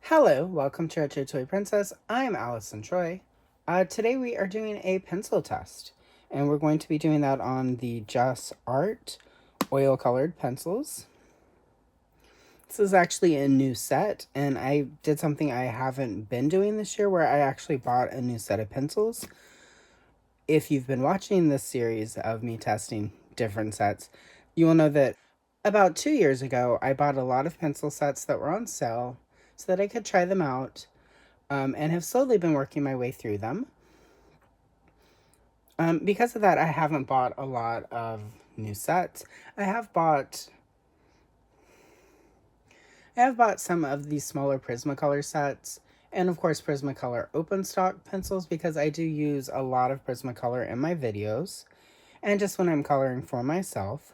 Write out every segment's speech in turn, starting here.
Hello, welcome to Retro Toy Princess. I'm Allison Troy. Today we are doing a pencil test, and we're going to be doing that on the JusArts oil colored pencils. This is actually a new set, and I did something I haven't been doing this year where I actually bought a new set of pencils. If you've been watching this series of me testing different sets, you will know that about 2 years ago, I bought a lot of pencil sets that were on sale so that I could try them out, and have slowly been working my way through them. Because of that, I haven't bought a lot of new sets. I have bought some of these smaller Prismacolor sets, and of course Prismacolor open stock pencils, because I do use a lot of Prismacolor in my videos, and just when I'm coloring for myself.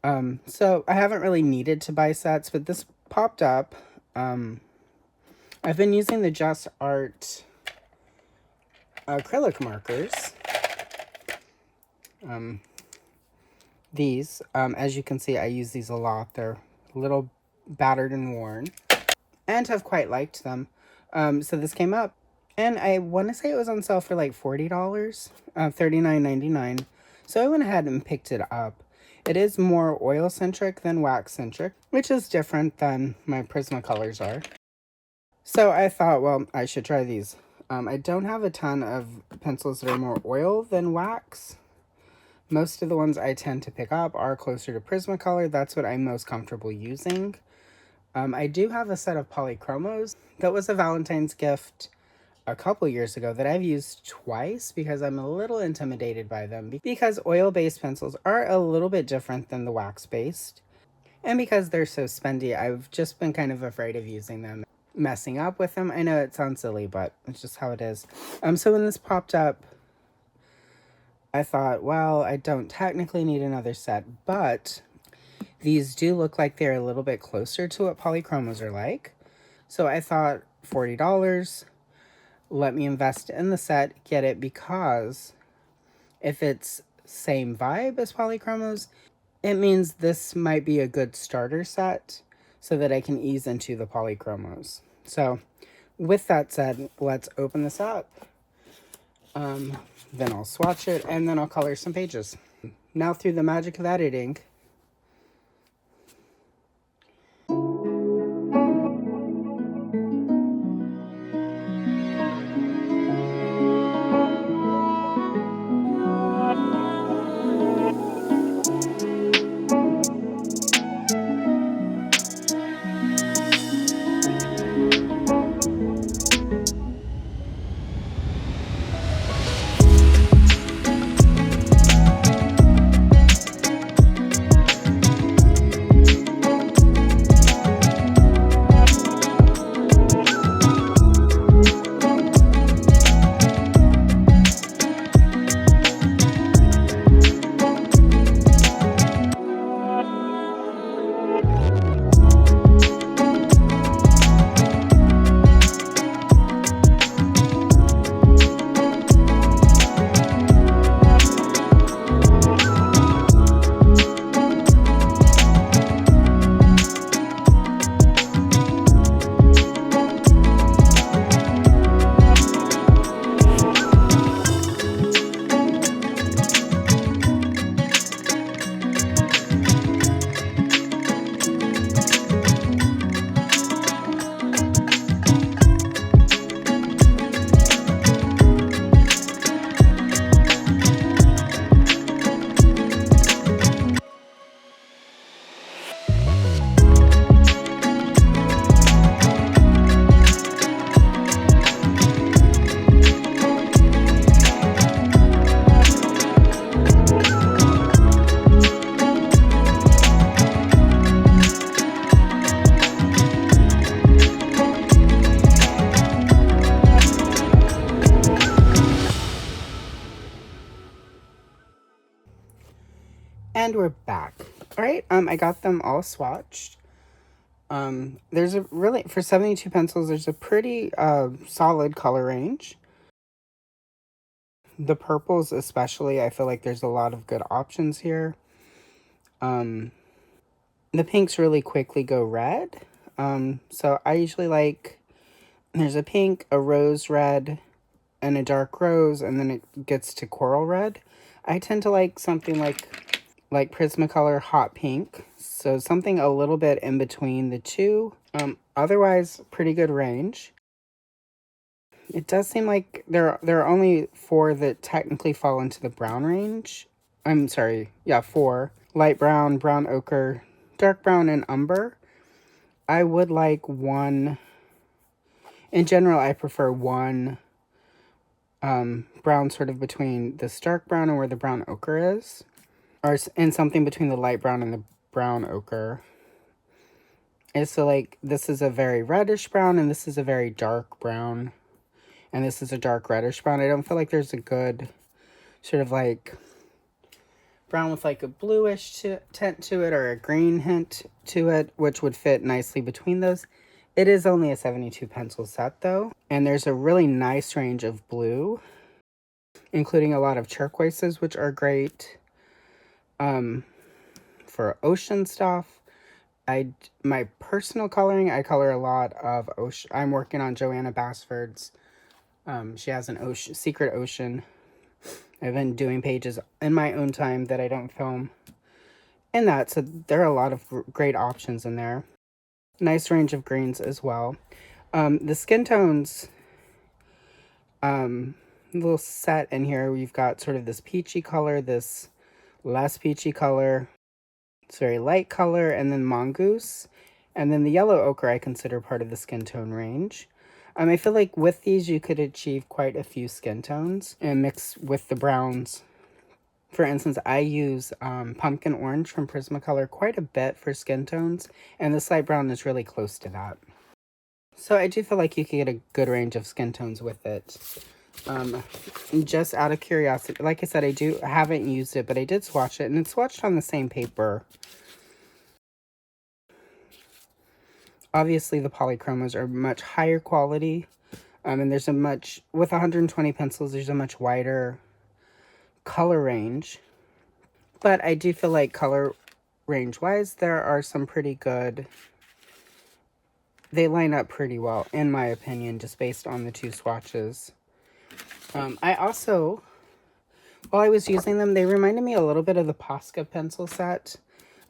So I haven't really needed to buy sets, but this popped up. I've been using the JusArts acrylic markers. These, as you can see, I use these a lot. They're a little battered and worn, and have quite liked them. So this came up, and I want to say it was on sale for like $40, $39.99. So I went ahead and picked it up. It is more oil-centric than wax-centric, which is different than my Prismacolors are. So I thought, well, I should try these. I don't have a ton of pencils that are more oil than wax. Most of the ones I tend to pick up are closer to Prismacolor. That's what I'm most comfortable using. I do have a set of polychromos that was a Valentine's gift a couple years ago that I've used twice because I'm a little intimidated by them, because oil-based pencils are a little bit different than the wax-based. And because they're so spendy, I've just been kind of afraid of using them, messing up with them. I know it sounds silly, but it's just how it is. So when this popped up, I thought, well, I don't technically need another set, but these do look like they're a little bit closer to what polychromos are like. So I thought, $40, let me invest in the set, get it, because if it's same vibe as polychromos, it means this might be a good starter set so that I can ease into the polychromos. So with that said, let's open this up. Then I'll swatch it, and then I'll color some pages. Now, through the magic of editing, and we're back. All right, I got them all swatched. There's a really, for 72 pencils, there's a pretty solid color range. The purples especially, I feel like there's a lot of good options here. The pinks really quickly go red. So I usually like, there's a pink, a rose red, and a dark rose, and then it gets to coral red. I tend to like something like Prismacolor Hot Pink. So something a little bit in between the two. Otherwise, pretty good range. It does seem like there are only 4 that technically fall into the brown range. I'm sorry, yeah, 4. Light brown, brown ochre, dark brown, and umber. I would like one. In general, I prefer one brown sort of between this dark brown and where the brown ochre is. And something between the light brown and the brown ochre. And so, like, this is a very reddish brown, and this is a very dark brown. And this is a dark reddish brown. I don't feel like there's a good sort of, like, brown with, like, a bluish tint to it or a green hint to it, which would fit nicely between those. It is only a 72 pencil set, though. And there's a really nice range of blue, including a lot of turquoises, which are great. For ocean stuff, my personal coloring, I color a lot of ocean. I'm working on Joanna Basford's. She has an secret ocean. I've been doing pages in my own time that I don't film in that, so there are a lot of great options in there. Nice range of greens as well. The skin tones, little set in here, we've got sort of this peachy color, this less peachy color, it's very light color, and then mongoose. And then the yellow ochre I consider part of the skin tone range. I feel like with these you could achieve quite a few skin tones and mix with the browns. For instance, I use pumpkin orange from Prismacolor quite a bit for skin tones, and this light brown is really close to that. So I do feel like you could get a good range of skin tones with it. Just out of curiosity, like I said, I haven't used it, but I did swatch it, and it's swatched on the same paper. Obviously, the polychromos are much higher quality, and there's with 120 pencils, there's a much wider color range. But I do feel like color range-wise, there are some pretty good, they line up pretty well, in my opinion, just based on the 2 swatches. I also, while I was using them, they reminded me a little bit of the Posca pencil set.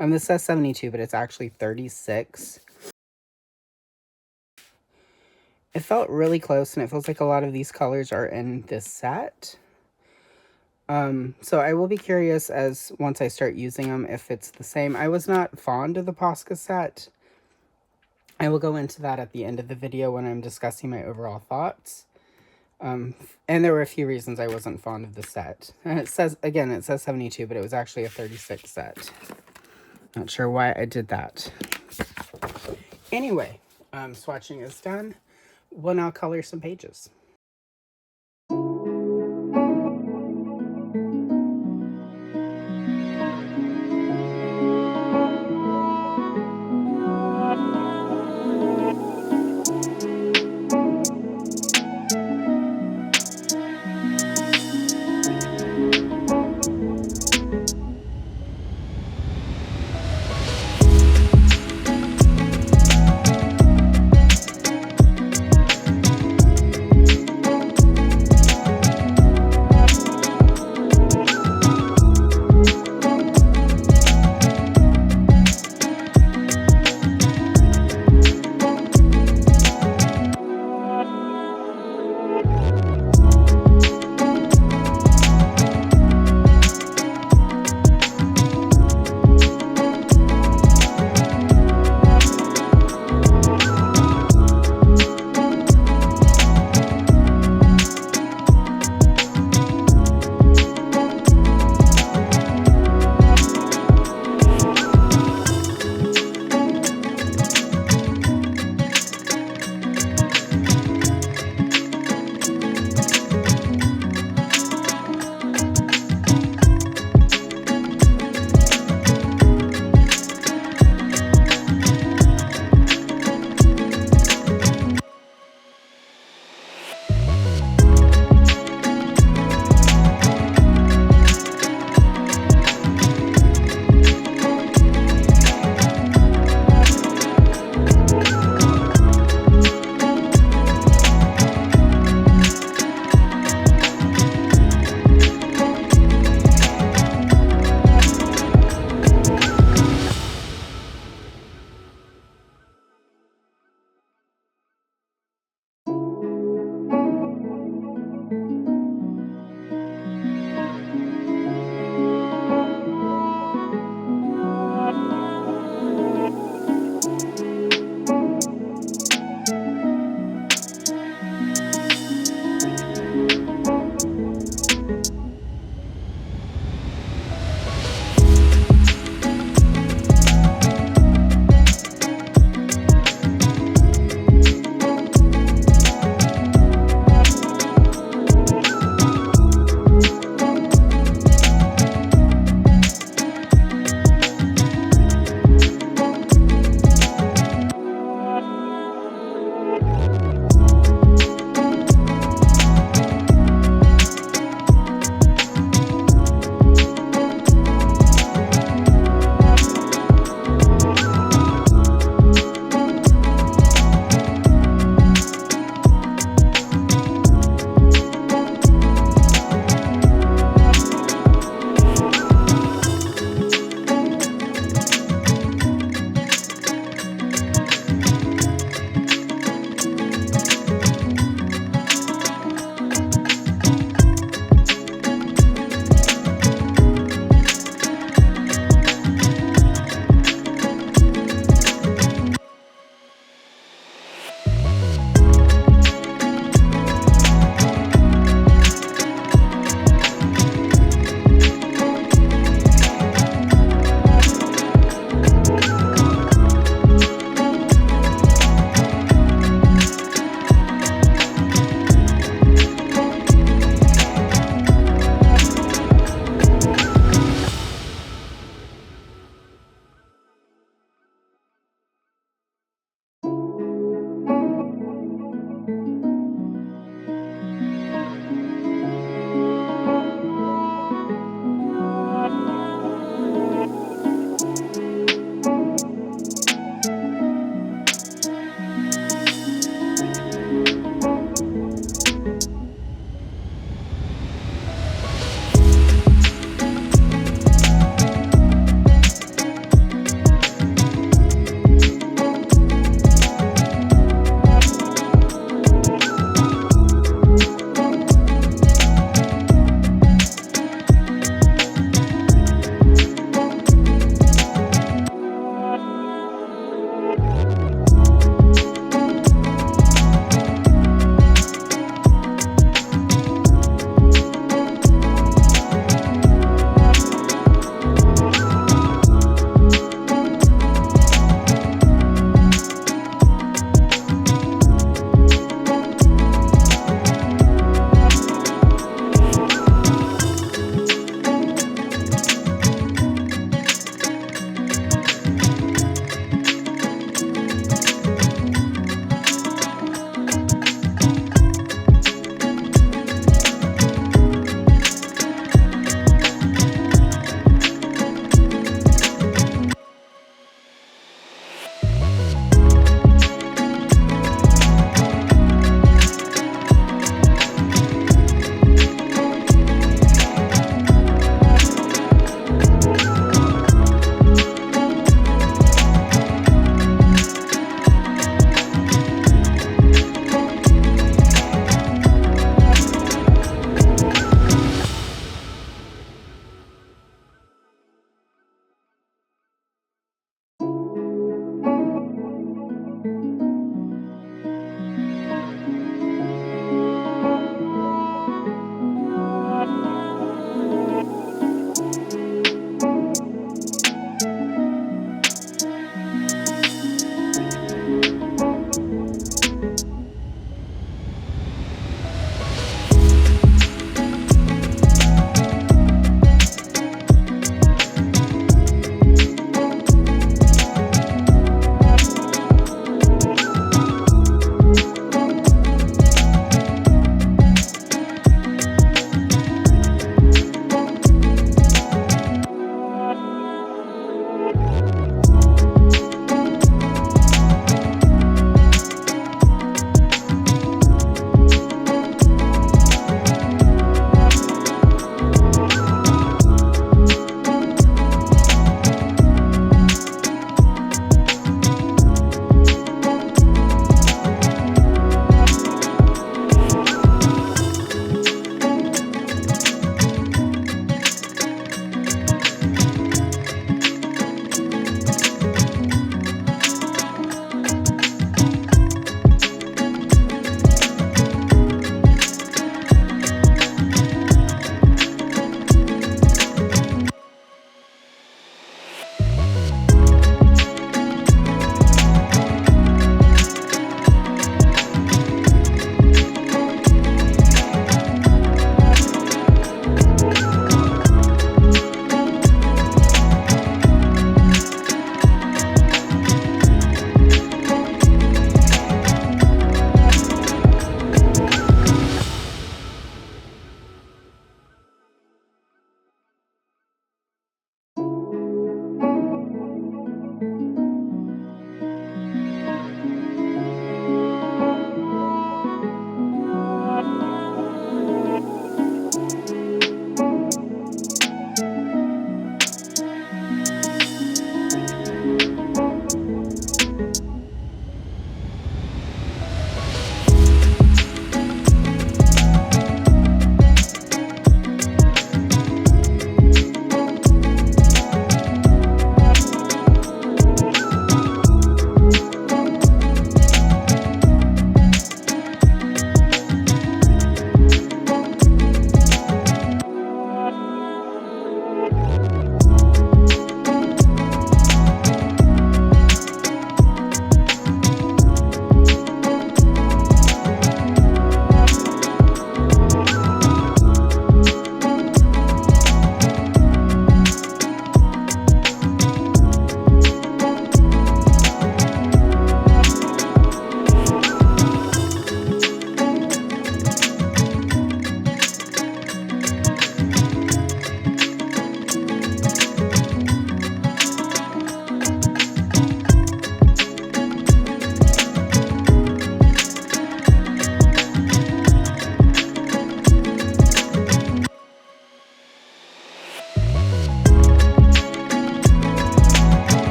This says 72, but it's actually 36. It felt really close, and it feels like a lot of these colors are in this set. So I will be curious once I start using them, if it's the same. I was not fond of the Posca set. I will go into that at the end of the video when I'm discussing my overall thoughts. And there were a few reasons I wasn't fond of the set. And it says 72, but it was actually a 36 set. Not sure why I did that. Anyway, swatching is done. We'll now color some pages.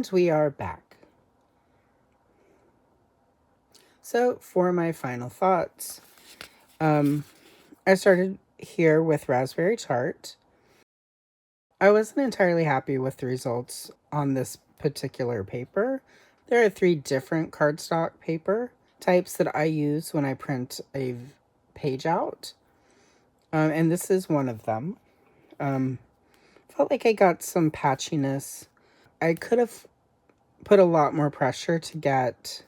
And we are back. So for my final thoughts, I started here with Raspberry Tart. I wasn't entirely happy with the results on this particular paper. There are 3 different cardstock paper types that I use when I print a page out. And this is one of them. Felt like I got some patchiness. I could have put a lot more pressure to get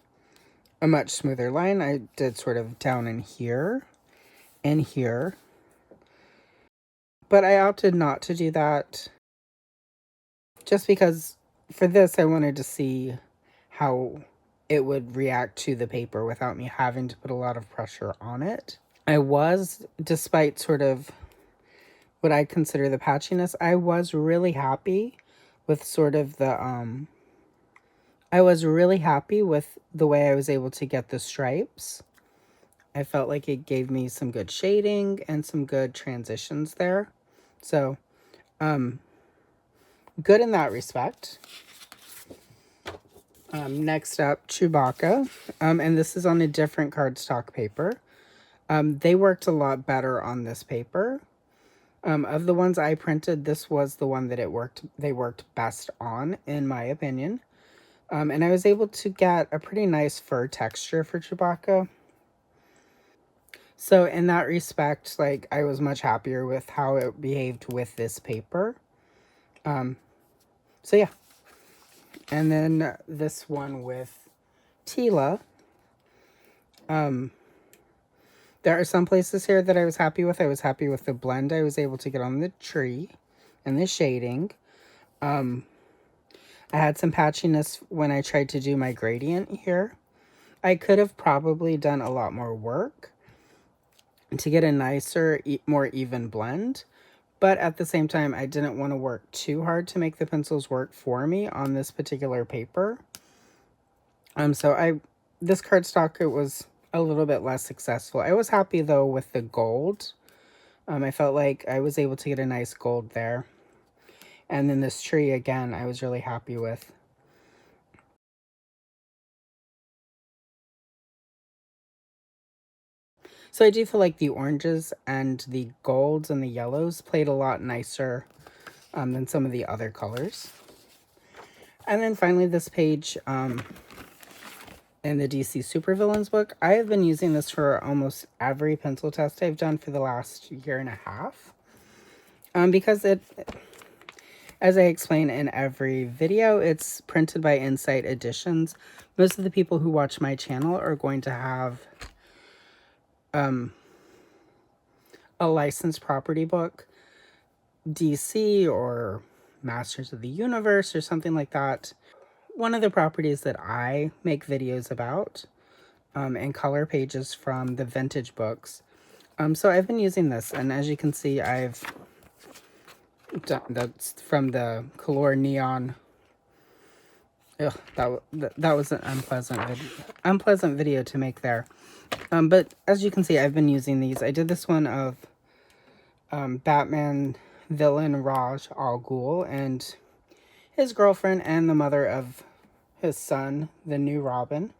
a much smoother line. I did sort of down in here and here. But I opted not to do that just because for this I wanted to see how it would react to the paper without me having to put a lot of pressure on it. I was, despite sort of what I consider the patchiness, I was really happy with sort of the, I was really happy with the way I was able to get the stripes. I felt like it gave me some good shading and some good transitions there. So, good in that respect. Next up, Chewbacca. And this is on a different cardstock paper. They worked a lot better on this paper. Of the ones I printed, this was the one that they worked best on, in my opinion. And I was able to get a pretty nice fur texture for Chewbacca. So in that respect, like, I was much happier with how it behaved with this paper. So yeah. And then this one with Tila. There are some places here that I was happy with. I was happy with the blend I was able to get on the tree and the shading. I had some patchiness when I tried to do my gradient here. I could have probably done a lot more work to get a nicer, more even blend. But at the same time, I didn't want to work too hard to make the pencils work for me on this particular paper. So this cardstock, it was a little bit less successful. I was happy though with the gold. I felt like I was able to get a nice gold there. And then this tree again, I was really happy with. So I do feel like the oranges and the golds and the yellows played a lot nicer than some of the other colors. And then finally this page in the DC Supervillains book. I have been using this for almost every pencil test I've done for the last 1.5 years. Because it, as I explain in every video, it's printed by Insight Editions. Most of the people who watch my channel are going to have a licensed property book, DC or Masters of the Universe or something like that. One of the properties that I make videos about and color pages from the vintage books. So I've been using this, and as you can see, I've done that's from the Color Neon. Ugh, that was an unpleasant video to make there. But as you can see, I've been using these. I did this one of Batman villain Raj Al Ghul and his girlfriend and the mother of his son, the new Robin.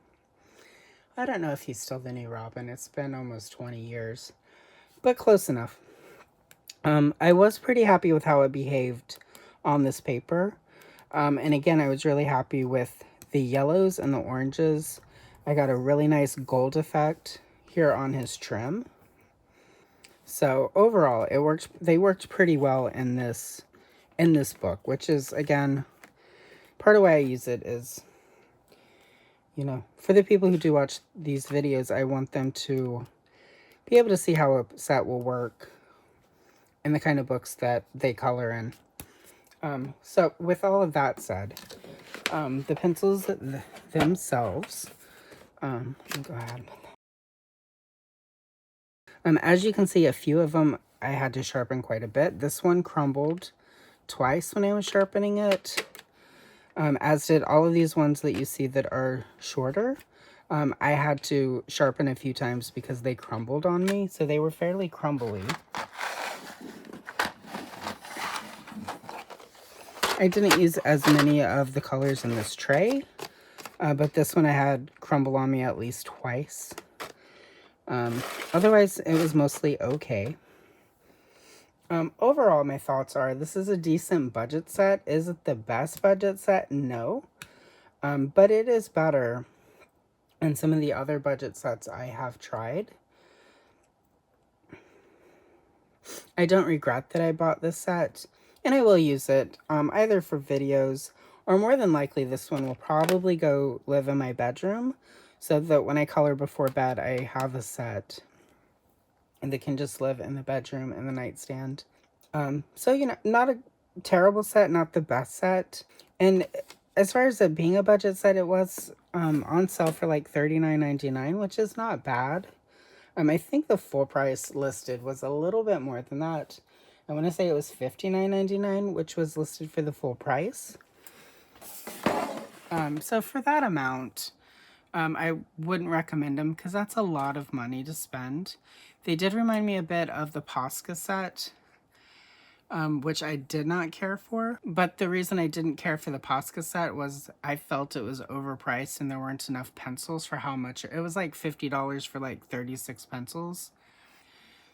I don't know if he's still the new Robin. It's been almost 20 years, but close enough. I was pretty happy with how it behaved on this paper. And again, I was really happy with the yellows and the oranges. I got a really nice gold effect here on his trim. So overall, it worked. They worked pretty well in this book, which is, again, part of why I use it is, you know, for the people who do watch these videos, I want them to be able to see how a set will work in the kind of books that they color in. So with all of that said, the pencils themselves, let me go ahead. As you can see, a few of them I had to sharpen quite a bit. This one crumbled twice when I was sharpening it, as did all of these ones that you see that are shorter. I had to sharpen a few times because they crumbled on me, so they were fairly crumbly. I didn't use as many of the colors in this tray, but this one I had crumble on me at least twice. Otherwise, it was mostly okay. Overall, my thoughts are this is a decent budget set. Is it the best budget set? No. But it is better than some of the other budget sets I have tried. I don't regret that I bought this set, and I will use it either for videos, or more than likely this one will probably go live in my bedroom, so that when I color before bed, I have a set and that can just live in the bedroom in the nightstand. So, you know, not a terrible set, not the best set. And as far as it being a budget set, it was on sale for like $39.99, which is not bad. I think the full price listed was a little bit more than that. I want to say it was $59.99, which was listed for the full price. So for that amount, I wouldn't recommend them because that's a lot of money to spend. They did remind me a bit of the Posca set, which I did not care for. But the reason I didn't care for the Posca set was I felt it was overpriced and there weren't enough pencils for how much. It was like $50 for like 36 pencils.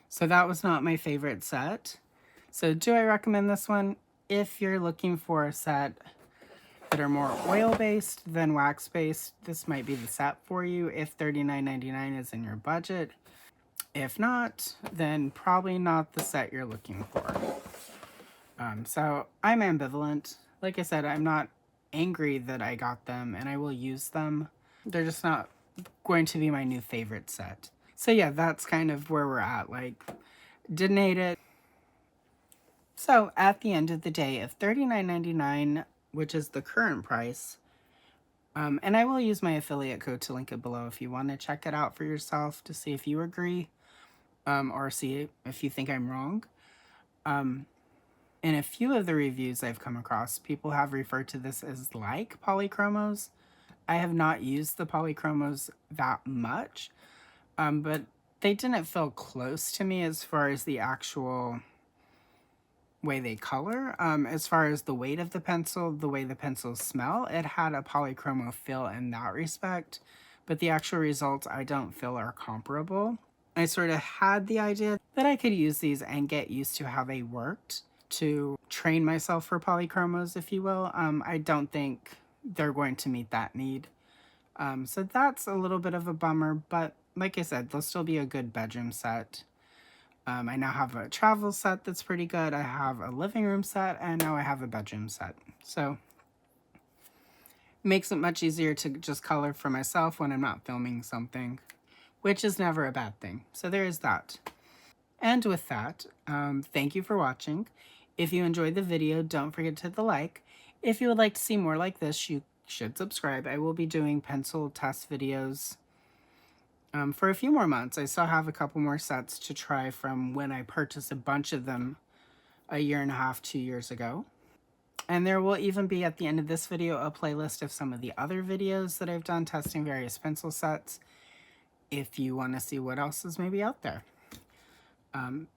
So that was not my favorite set. So do I recommend this one? If you're looking for a set that are more oil-based than wax-based, this might be the set for you if $39.99 is in your budget. If not, then probably not the set you're looking for. So I'm ambivalent. Like I said, I'm not angry that I got them, and I will use them. They're just not going to be my new favorite set. So yeah, that's kind of where we're at. Like, didn't hate it. So at the end of the day, of $39.99, which is the current price, and I will use my affiliate code to link it below if you want to check it out for yourself to see if you agree, or see if you think I'm wrong. In a few of the reviews I've come across, people have referred to this as like polychromos. I have not used the polychromos that much, but they didn't feel close to me as far as the actual way they color. As far as the weight of the pencil, the way the pencils smell, it had a polychromo feel in that respect, but the actual results I don't feel are comparable. I sort of had the idea that I could use these and get used to how they worked to train myself for polychromos, if you will. I don't think they're going to meet that need. So that's a little bit of a bummer, but like I said, they'll still be a good bedroom set. I now have a travel set that's pretty good. I have a living room set, and now I have a bedroom set. So makes it much easier to just color for myself when I'm not filming something, which is never a bad thing. So there is that. And with that, thank you for watching. If you enjoyed the video, don't forget to hit the like. If you would like to see more like this, you should subscribe. I will be doing pencil test videos for a few more months. I still have a couple more sets to try from when I purchased a bunch of them a year and a half, 2 years ago. And there will even be at the end of this video a playlist of some of the other videos that I've done testing various pencil sets, if you want to see what else is maybe out there.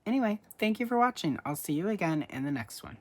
Anyway, thank you for watching. I'll see you again in the next one.